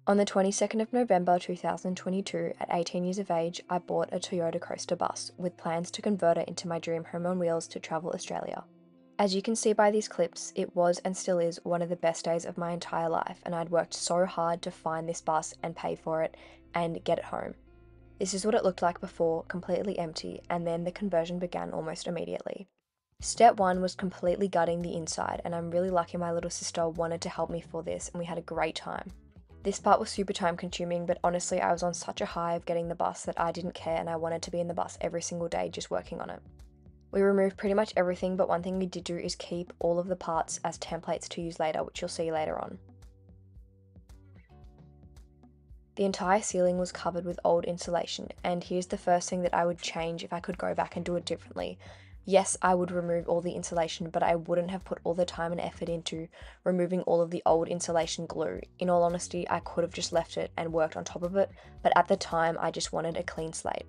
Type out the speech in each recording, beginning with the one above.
On the 22nd of November 2022, at 18 years of age, I bought a Toyota Coaster bus with plans to convert it into my dream home on wheels to travel Australia. As you can see by these clips, it was and still is one of the best days of my entire life, and I'd worked so hard to find this bus and pay for it and get it home. This is what it looked like before, completely empty, and then the conversion began almost immediately. Step one was completely gutting the inside, and I'm really lucky my little sister wanted to help me for this, and we had a great time. This part was super time consuming, but honestly I was on such a high of getting the bus that I didn't care, and I wanted to be in the bus every single day just working on it. We removed pretty much everything, but one thing we did do is keep all of the parts as templates to use later, which you'll see later on. The entire ceiling was covered with old insulation, and here's the first thing that I would change if I could go back and do it differently. Yes, I would remove all the insulation, but I wouldn't have put all the time and effort into removing all of the old insulation glue. In all honesty, I could have just left it and worked on top of it, but at the time I just wanted a clean slate.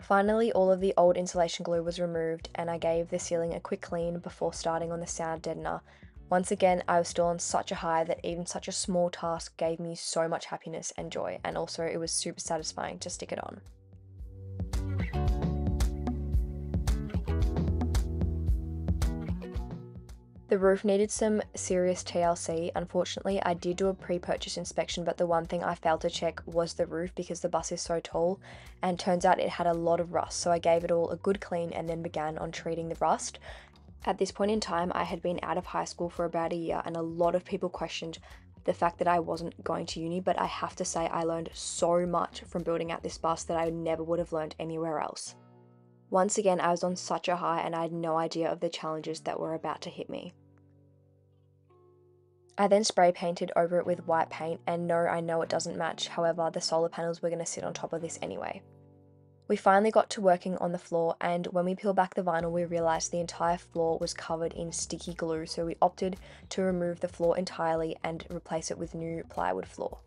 Finally, all of the old insulation glue was removed, and I gave the ceiling a quick clean before starting on the sound deadener. Once again, I was still on such a high that even such a small task gave me so much happiness and joy, and also it was super satisfying to stick it on. The roof needed some serious TLC. Unfortunately, I did do a pre-purchase inspection, but the one thing I failed to check was the roof because the bus is so tall, and turns out it had a lot of rust, so I gave it all a good clean and then began on treating the rust. At this point in time, I had been out of high school for about a year, and a lot of people questioned the fact that I wasn't going to uni, but I have to say I learned so much from building out this bus that I never would have learned anywhere else. Once again, I was on such a high and I had no idea of the challenges that were about to hit me. I then spray painted over it with white paint, and no, I know it doesn't match, however the solar panels were going to sit on top of this anyway. We finally got to working on the floor, and when we peeled back the vinyl we realised the entire floor was covered in sticky glue, so we opted to remove the floor entirely and replace it with new plywood floor.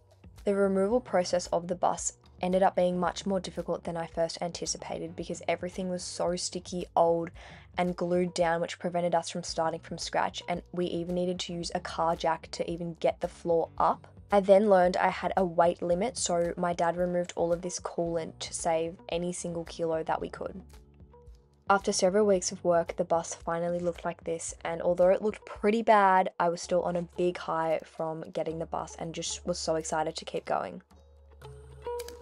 The removal process of the bus ended up being much more difficult than I first anticipated because everything was so sticky, old, and glued down, which prevented us from starting from scratch, and we even needed to use a car jack to even get the floor up. I then learned I had a weight limit, so my dad removed all of this coolant to save any single kilo that we could. After several weeks of work, the bus finally looked like this, and although it looked pretty bad, I was still on a big high from getting the bus and just was so excited to keep going.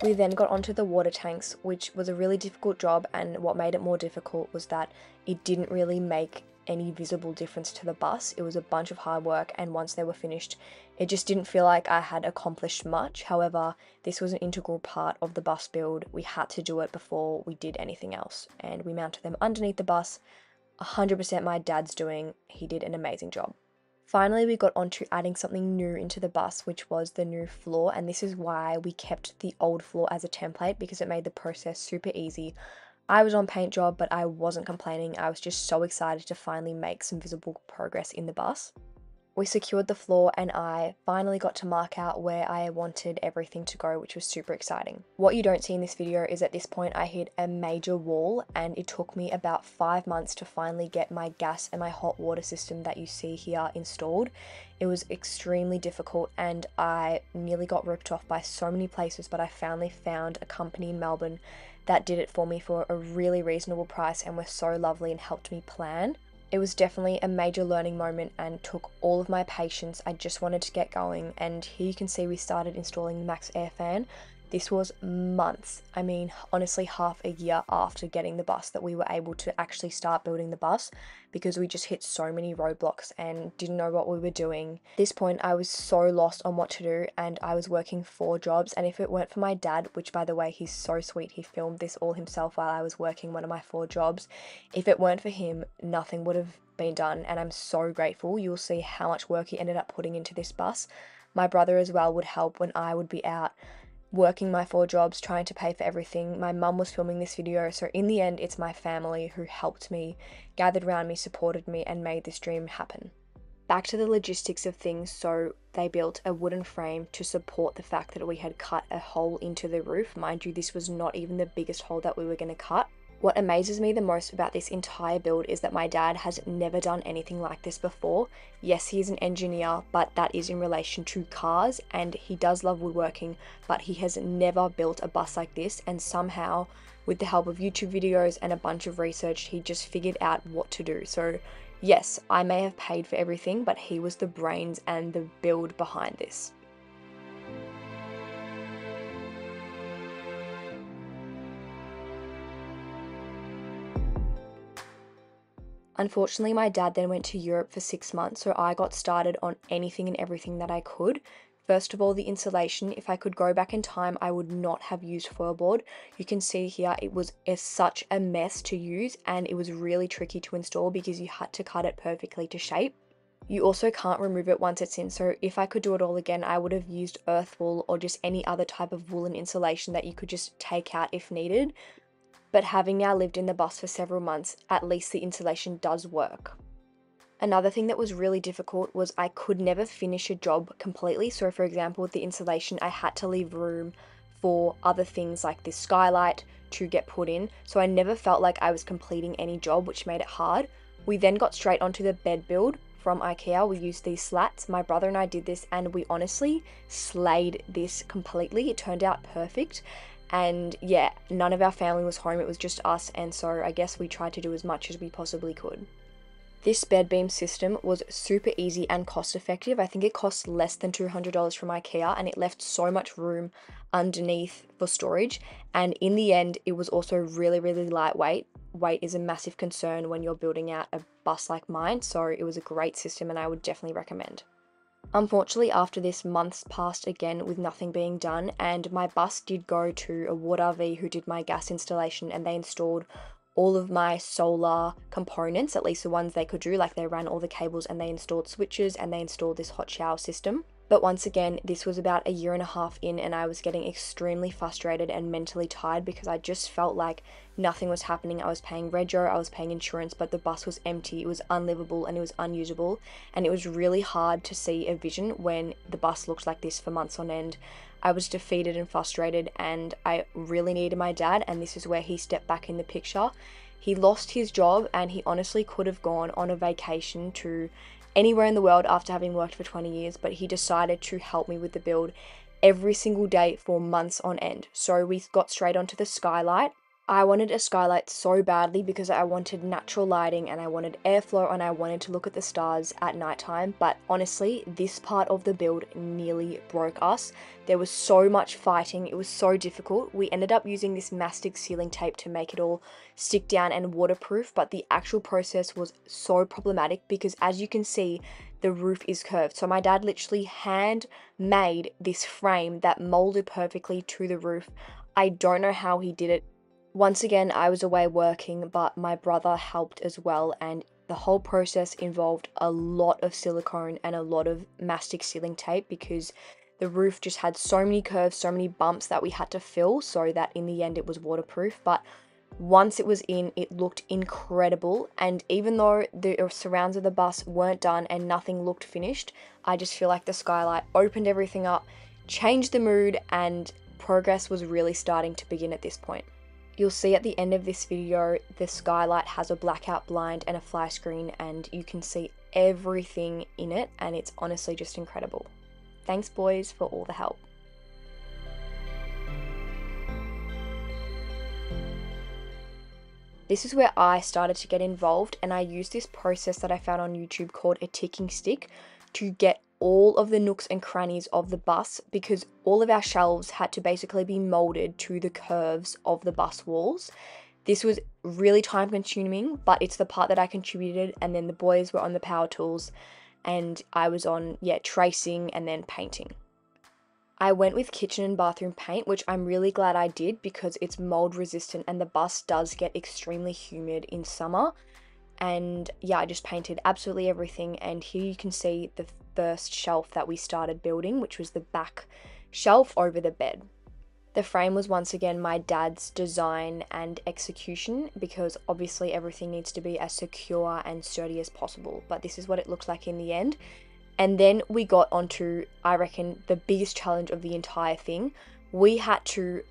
We then got onto the water tanks, which was a really difficult job, and what made it more difficult was that it didn't really make any visible difference to the bus. It was a bunch of hard work, and once they were finished, it just didn't feel like I had accomplished much. However, this was an integral part of the bus build. We had to do it before we did anything else, and we mounted them underneath the bus. 100% my dad's doing. He did an amazing job. Finally, we got onto adding something new into the bus, which was the new floor, and this is why we kept the old floor as a template because it made the process super easy. I was on paint job, but I wasn't complaining. I was just so excited to finally make some visible progress in the bus. We secured the floor and I finally got to mark out where I wanted everything to go, which was super exciting. What you don't see in this video is at this point I hit a major wall, and it took me about 5 months to finally get my gas and my hot water system that you see here installed. It was extremely difficult and I nearly got ripped off by so many places, but I finally found a company in Melbourne that did it for me for a really reasonable price and were so lovely and helped me plan. It was definitely a major learning moment and took all of my patience. I just wanted to get going, and here you can see we started installing the Max Air fan. This was months, I mean honestly half a year after getting the bus, that we were able to actually start building the bus because we just hit so many roadblocks and didn't know what we were doing. At this point I was so lost on what to do, and I was working 4 jobs, and if it weren't for my dad, which by the way he's so sweet, he filmed this all himself while I was working one of my 4 jobs, if it weren't for him nothing would have been done, and I'm so grateful. You'll see how much work he ended up putting into this bus. My brother as well would help when I would be out working my 4 jobs, trying to pay for everything. My mum was filming this video, so in the end it's my family who helped me, gathered around me, supported me, and made this dream happen. Back to the logistics of things, so they built a wooden frame to support the fact that we had cut a hole into the roof. Mind you, this was not even the biggest hole that we were going to cut. What amazes me the most about this entire build is that my dad has never done anything like this before. Yes, he is an engineer, but that is in relation to cars, and he does love woodworking, but he has never built a bus like this, and somehow, with the help of YouTube videos and a bunch of research, he just figured out what to do. So yes, I may have paid for everything, but he was the brains and the build behind this. Unfortunately, my dad then went to Europe for 6 months, so I got started on anything and everything that I could. First of all, the insulation. If I could go back in time, I would not have used foil board. You can see here it was such a mess to use, and it was really tricky to install because you had to cut it perfectly to shape. You also can't remove it once it's in, so if I could do it all again, I would have used earth wool or just any other type of woolen insulation that you could just take out if needed. But having now lived in the bus for several months, at least the insulation does work. Another thing that was really difficult was I could never finish a job completely. So for example, with the insulation, I had to leave room for other things like this skylight to get put in. So I never felt like I was completing any job, which made it hard. We then got straight onto the bed build from IKEA. We used these slats. My brother and I did this, and we honestly slayed this completely. It turned out perfect. And yeah, none of our family was home, it was just us, and so I guess we tried to do as much as we possibly could. This bed beam system was super easy and cost effective. I think it cost less than $200 from IKEA, and it left so much room underneath for storage. And in the end, it was also really, really lightweight. Weight is a massive concern when you're building out a bus like mine, so it was a great system and I would definitely recommend. Unfortunately, after this, months passed again with nothing being done, and my bus did go to a Watt RV who did my gas installation, and they installed all of my solar components, at least the ones they could do, like they ran all the cables and they installed switches and they installed this hot shower system. But once again, this was about a year and a half in, and I was getting extremely frustrated and mentally tired because I just felt like nothing was happening. I was paying rego, I was paying insurance, but the bus was empty, it was unlivable and it was unusable, and it was really hard to see a vision when the bus looked like this for months on end. I was defeated and frustrated, and I really needed my dad, and this is where he stepped back in the picture. He lost his job, and he honestly could have gone on a vacation to anywhere in the world after having worked for 20 years, but he decided to help me with the build every single day for months on end. So we got straight onto the skylight. I wanted a skylight so badly because I wanted natural lighting and I wanted airflow and I wanted to look at the stars at nighttime, but honestly, this part of the build nearly broke us. There was so much fighting, it was so difficult. We ended up using this mastic sealing tape to make it all stick down and waterproof, but the actual process was so problematic because, as you can see, the roof is curved. So my dad literally handmade this frame that molded perfectly to the roof. I don't know how he did it. Once again, I was away working, but my brother helped as well, and the whole process involved a lot of silicone and a lot of mastic sealing tape because the roof just had so many curves, so many bumps that we had to fill so that in the end it was waterproof. But once it was in, it looked incredible, and even though the surrounds of the bus weren't done and nothing looked finished, I just feel like the skylight opened everything up, changed the mood, and progress was really starting to begin at this point. You'll see at the end of this video, the skylight has a blackout blind and a fly screen, and you can see everything in it, and it's honestly just incredible. Thanks boys for all the help. This is where I started to get involved, and I used this process that I found on YouTube called a ticking stick to get all of the nooks and crannies of the bus, because all of our shelves had to basically be molded to the curves of the bus walls. This was really time consuming, but it's the part that I contributed, and then the boys were on the power tools and I was on tracing and then painting. I went with kitchen and bathroom paint, which I'm really glad I did because it's mold resistant and the bus does get extremely humid in summer. And yeah, I just painted absolutely everything, and here you can see the first shelf that we started building, which was the back shelf over the bed. The frame was once again my dad's design and execution because obviously everything needs to be as secure and sturdy as possible, but this is what it looked like in the end. And then we got onto, I reckon, the biggest challenge of the entire thing. We had to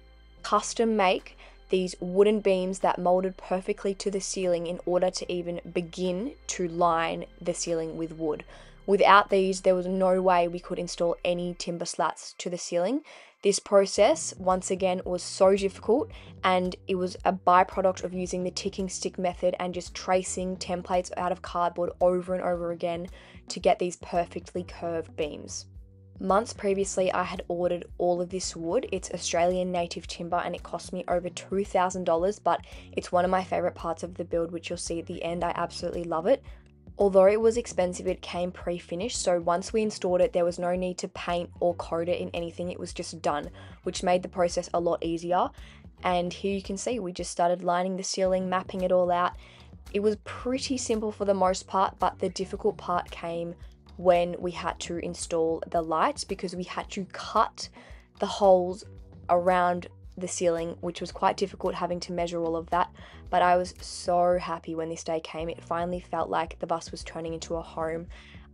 custom make these wooden beams that molded perfectly to the ceiling in order to even begin to line the ceiling with wood. Without these, there was no way we could install any timber slats to the ceiling. This process, once again, was so difficult, and it was a byproduct of using the ticking stick method and just tracing templates out of cardboard over and over again to get these perfectly curved beams. Months previously, I had ordered all of this wood. It's Australian native timber and it cost me over $2,000, but it's one of my favourite parts of the build, which you'll see at the end. I absolutely love it. Although it was expensive, it came pre-finished, so once we installed it, there was no need to paint or coat it in anything. It was just done, which made the process a lot easier. And here you can see, we just started lining the ceiling, mapping it all out. It was pretty simple for the most part, but the difficult part came when we had to install the lights because we had to cut the holes around the ceiling, which was quite difficult having to measure all of that. But I was so happy when this day came. It finally felt like the bus was turning into a home.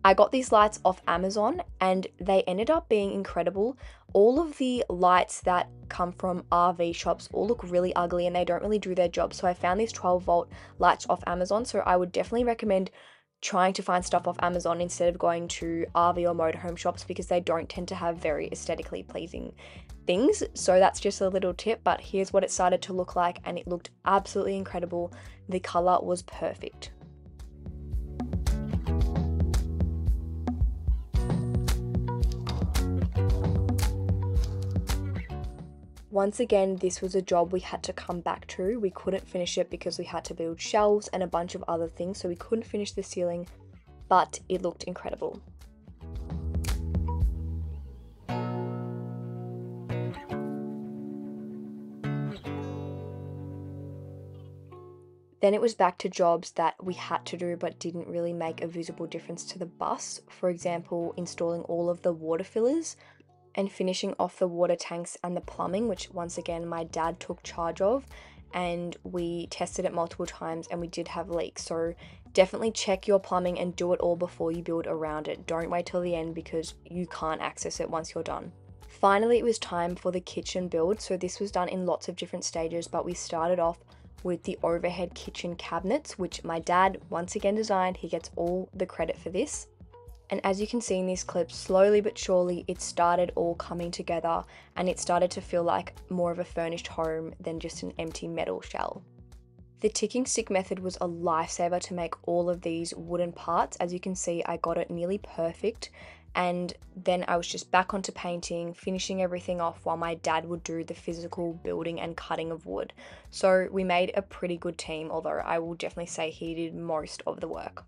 I got these lights off Amazon and they ended up being incredible. All of the lights that come from RV shops all look really ugly and they don't really do their job. So I found these 12-volt lights off Amazon. So I would definitely recommend trying to find stuff off Amazon instead of going to RV or motorhome shops because they don't tend to have very aesthetically pleasing things. So that's just a little tip, but here's what it started to look like and it looked absolutely incredible. The color was perfect. Once again, this was a job we had to come back to. We couldn't finish it because we had to build shelves and a bunch of other things, so we couldn't finish the ceiling, but it looked incredible. Then it was back to jobs that we had to do but didn't really make a visible difference to the bus. For example, installing all of the water fillers and finishing off the water tanks and the plumbing, which once again my dad took charge of, and we tested it multiple times and we did have leaks. So definitely check your plumbing and do it all before you build around it. Don't wait till the end because you can't access it once you're done. Finally, it was time for the kitchen build. So this was done in lots of different stages, but we started off with the overhead kitchen cabinets, which my dad once again designed. He gets all the credit for this. And as you can see in these clips, slowly but surely it started all coming together and it started to feel like more of a furnished home than just an empty metal shell. The ticking stick method was a lifesaver to make all of these wooden parts. As you can see, I got it nearly perfect, and then I was just back onto painting, finishing everything off while my dad would do the physical building and cutting of wood. So we made a pretty good team, although I will definitely say he did most of the work.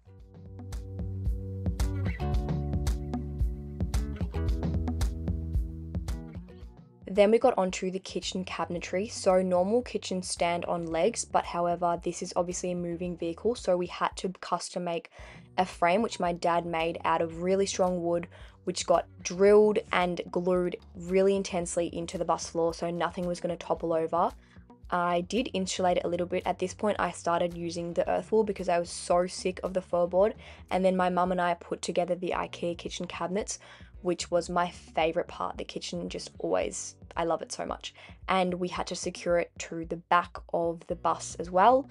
Then we got onto the kitchen cabinetry. So normal kitchens stand on legs, but however, this is obviously a moving vehicle. So we had to custom make a frame, which my dad made out of really strong wood, which got drilled and glued really intensely into the bus floor so nothing was going to topple over. I did insulate it a little bit. At this point, I started using the earth wall because I was so sick of the floorboard. And then my mum and I put together the IKEA kitchen cabinets, which was my favorite part. The kitchen just always, I love it so much. And we had to secure it to the back of the bus as well.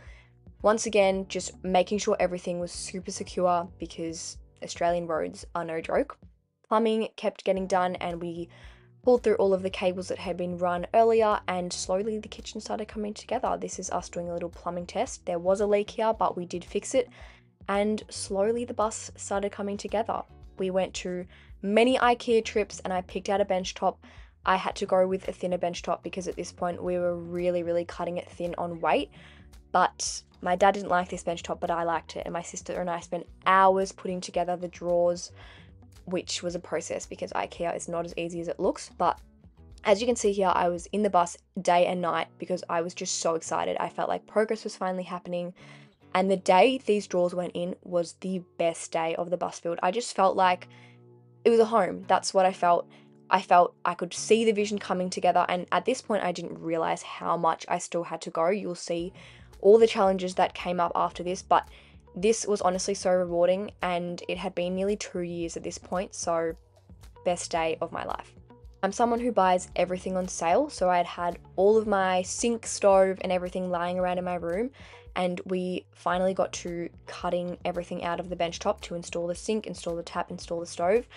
Once again, just making sure everything was super secure because Australian roads are no joke. Plumbing kept getting done and we pulled through all of the cables that had been run earlier, and slowly the kitchen started coming together. This is us doing a little plumbing test. There was a leak here, but we did fix it, and slowly the bus started coming together. We went to many IKEA trips and I picked out a bench top. I had to go with a thinner bench top because at this point we were really cutting it thin on weight, but my dad didn't like this bench top, but I liked it, and my sister and I spent hours putting together the drawers, which was a process because IKEA is not as easy as it looks. But as you can see here, I was in the bus day and night because I was just so excited. I felt like progress was finally happening. And the day these drawers went in was the best day of the bus build. I just felt like it was a home. That's what I felt. I felt I could see the vision coming together, and at this point I didn't realize how much I still had to go. You'll see all the challenges that came up after this, but this was honestly so rewarding, and it had been nearly 2 years at this point, so best day of my life. I'm someone who buys everything on sale, so I had had all of my sink, stove, and everything lying around in my room, and we finally got to cutting everything out of the bench top to install the sink, install the tap, install the stove.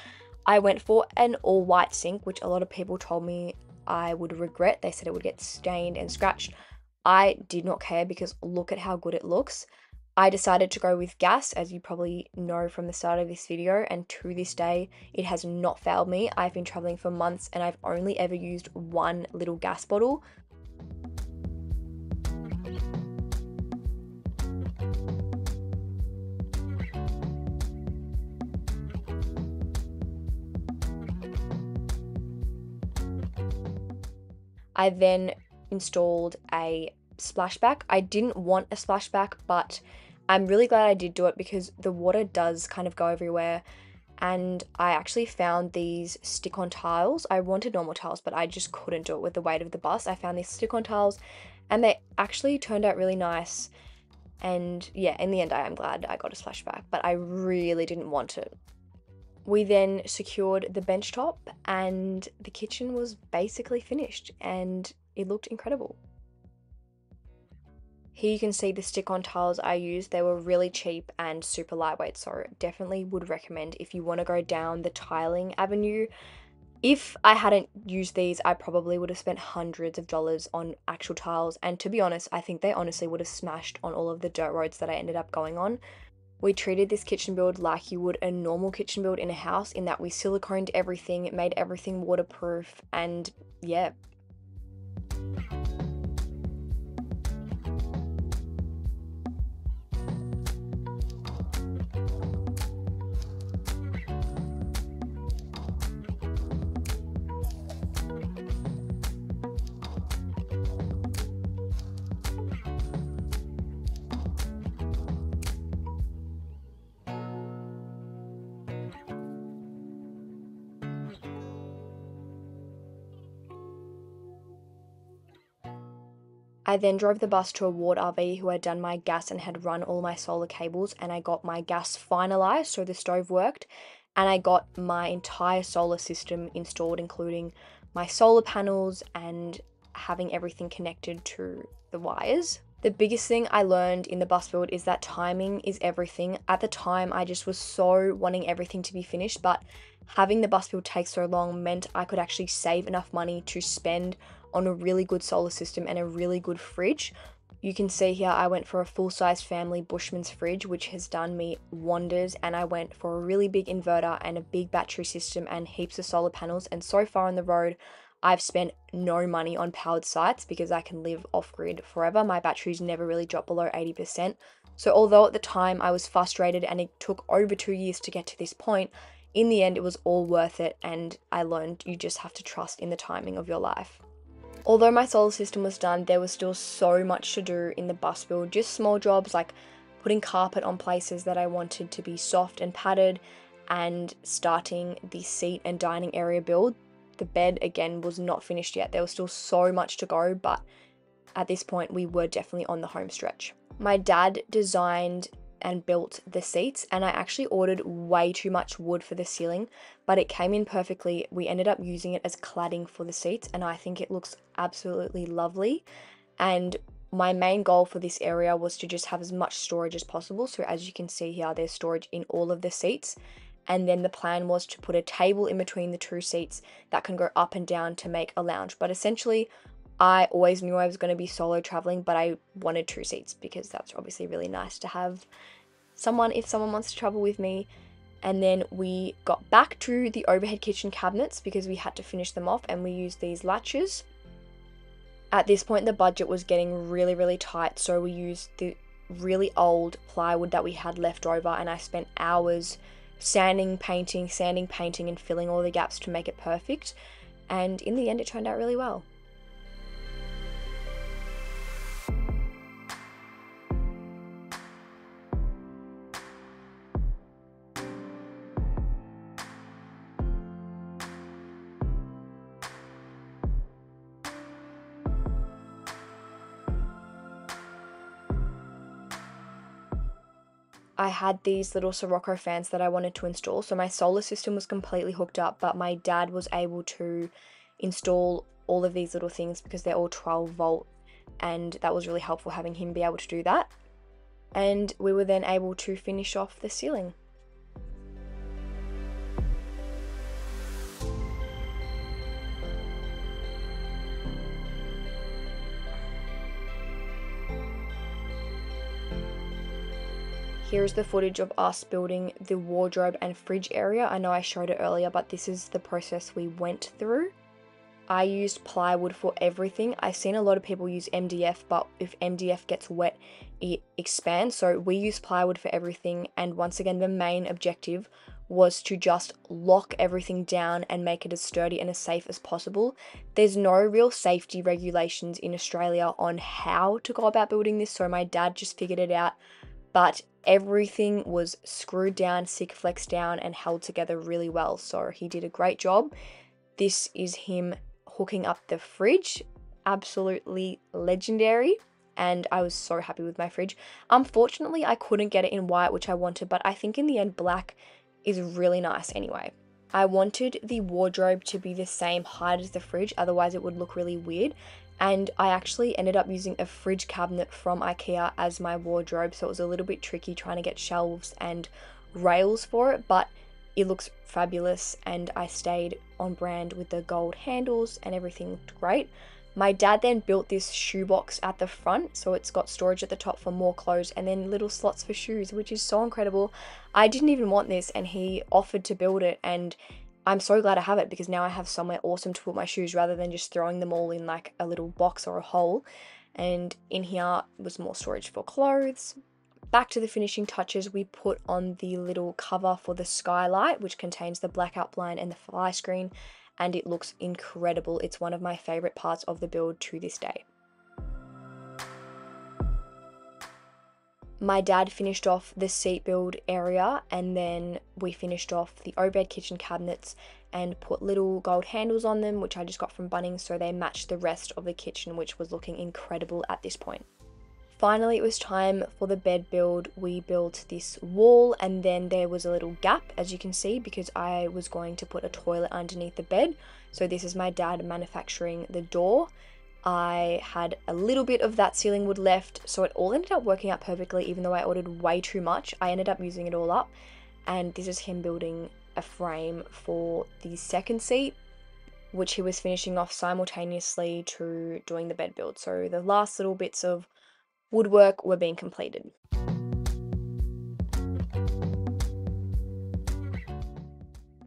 I went for an all white sink, which a lot of people told me I would regret. They said it would get stained and scratched. I did not care because look at how good it looks. I decided to go with gas, as you probably know from the start of this video, and to this day, it has not failed me. I've been traveling for months and I've only ever used one little gas bottle. I then installed a splashback. I didn't want a splashback, but I'm really glad I did do it because the water does kind of go everywhere. And I actually found these stick-on tiles. I wanted normal tiles, but I just couldn't do it with the weight of the bus. I found these stick-on tiles and they actually turned out really nice. And yeah, in the end, I am glad I got a splashback, but I really didn't want it. We then secured the bench top and the kitchen was basically finished and it looked incredible. Here you can see the stick-on tiles I used. They were really cheap and super lightweight, so definitely would recommend if you want to go down the tiling avenue. If I hadn't used these, I probably would have spent hundreds of dollars on actual tiles, and to be honest, I think they honestly would have smashed on all of the dirt roads that I ended up going on. We treated this kitchen build like you would a normal kitchen build in a house, in that we siliconed everything, it made everything waterproof, and yeah. I then drove the bus to a ward RV who had done my gas and had run all my solar cables, and I got my gas finalized so the stove worked, and I got my entire solar system installed, including my solar panels and having everything connected to the wires. The biggest thing I learned in the bus build is that timing is everything. At the time, I just was so wanting everything to be finished, but having the bus build take so long meant I could actually save enough money to spend on a really good solar system and a really good fridge. You can see here I went for a full-size family Bushman's fridge, which has done me wonders, and I went for a really big inverter and a big battery system and heaps of solar panels, and so far on the road I've spent no money on powered sites because I can live off-grid forever. My batteries never really drop below 80%. So although at the time I was frustrated and it took over 2 years to get to this point, in the end it was all worth it, and I learned you just have to trust in the timing of your life. Although my solar system was done, there was still so much to do in the bus build, just small jobs like putting carpet on places that I wanted to be soft and padded, and starting the seat and dining area build. The bed, again, was not finished yet. There was still so much to go, but at this point we were definitely on the home stretch. My dad designed and built the seats, and I actually ordered way too much wood for the ceiling, but it came in perfectly. We ended up using it as cladding for the seats, and I think it looks absolutely lovely. And my main goal for this area was to just have as much storage as possible. So as you can see here, there's storage in all of the seats. And then the plan was to put a table in between the two seats that can go up and down to make a lounge. But essentially, I always knew I was going to be solo traveling, but I wanted two seats because that's obviously really nice to have someone if someone wants to travel with me. And then we got back to the overhead kitchen cabinets because we had to finish them off, and we used these latches. At this point, the budget was getting really, really tight, so we used the really old plywood that we had left over, and I spent hours sanding, painting, and filling all the gaps to make it perfect. And in the end, it turned out really well. I had these little Sirocco fans that I wanted to install. So my solar system was completely hooked up, but my dad was able to install all of these little things because they're all 12 volt, and that was really helpful having him be able to do that. And we were then able to finish off the ceiling. Here's the footage of us building the wardrobe and fridge area. I know I showed it earlier, but this is the process we went through. I used plywood for everything. I've seen a lot of people use MDF, but if MDF gets wet, it expands. So we use plywood for everything. And once again, the main objective was to just lock everything down and make it as sturdy and as safe as possible. There's no real safety regulations in Australia on how to go about building this, so my dad just figured it out. But everything was screwed down, Sikaflex down, and held together really well. So he did a great job. This is him hooking up the fridge. Absolutely legendary. And I was so happy with my fridge. Unfortunately, I couldn't get it in white, which I wanted, but I think in the end, black is really nice anyway. I wanted the wardrobe to be the same height as the fridge, otherwise it would look really weird. And I actually ended up using a fridge cabinet from IKEA as my wardrobe, so it was a little bit tricky trying to get shelves and rails for it, but it looks fabulous, and I stayed on brand with the gold handles and everything looked great. My dad then built this shoebox at the front, so it's got storage at the top for more clothes and then little slots for shoes, which is so incredible. I didn't even want this, and he offered to build it, and I'm so glad I have it because now I have somewhere awesome to put my shoes rather than just throwing them all in like a little box or a hole. And in here was more storage for clothes. Back to the finishing touches, we put on the little cover for the skylight, which contains the blackout blind and the fly screen, and it looks incredible. It's one of my favorite parts of the build to this day. My dad finished off the seat build area, and then we finished off the Obed kitchen cabinets and put little gold handles on them, which I just got from Bunnings, so they matched the rest of the kitchen, which was looking incredible at this point. Finally, it was time for the bed build. We built this wall, and then there was a little gap, as you can see, because I was going to put a toilet underneath the bed. So this is my dad manufacturing the door. I had a little bit of that ceiling wood left, so it all ended up working out perfectly, even though I ordered way too much. I ended up using it all up, and this is him building a frame for the second seat, which he was finishing off simultaneously to doing the bed build. So the last little bits of woodwork were being completed.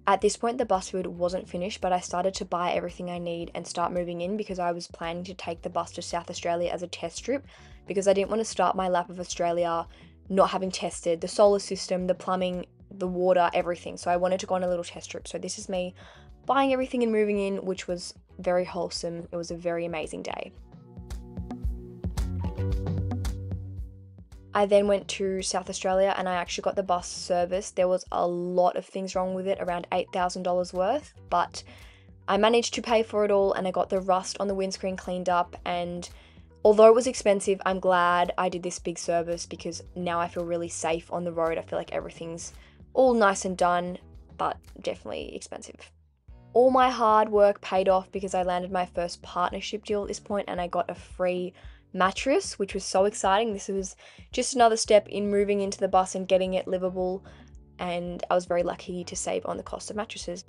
At this point, the bus build wasn't finished, but I started to buy everything I need and start moving in because I was planning to take the bus to South Australia as a test trip, because I didn't want to start my lap of Australia not having tested the solar system, the plumbing, the water, everything. So I wanted to go on a little test trip. So this is me buying everything and moving in, which was very wholesome. It was a very amazing day. I then went to South Australia and I actually got the bus serviced. There was a lot of things wrong with it, around $8,000 worth, but I managed to pay for it all, and I got the rust on the windscreen cleaned up. And although it was expensive, I'm glad I did this big service because now I feel really safe on the road. I feel like everything's all nice and done, but definitely expensive. All my hard work paid off because I landed my first partnership deal at this point, and I got a free mattress, which was so exciting. This was just another step in moving into the bus and getting it livable, and I was very lucky to save on the cost of mattresses.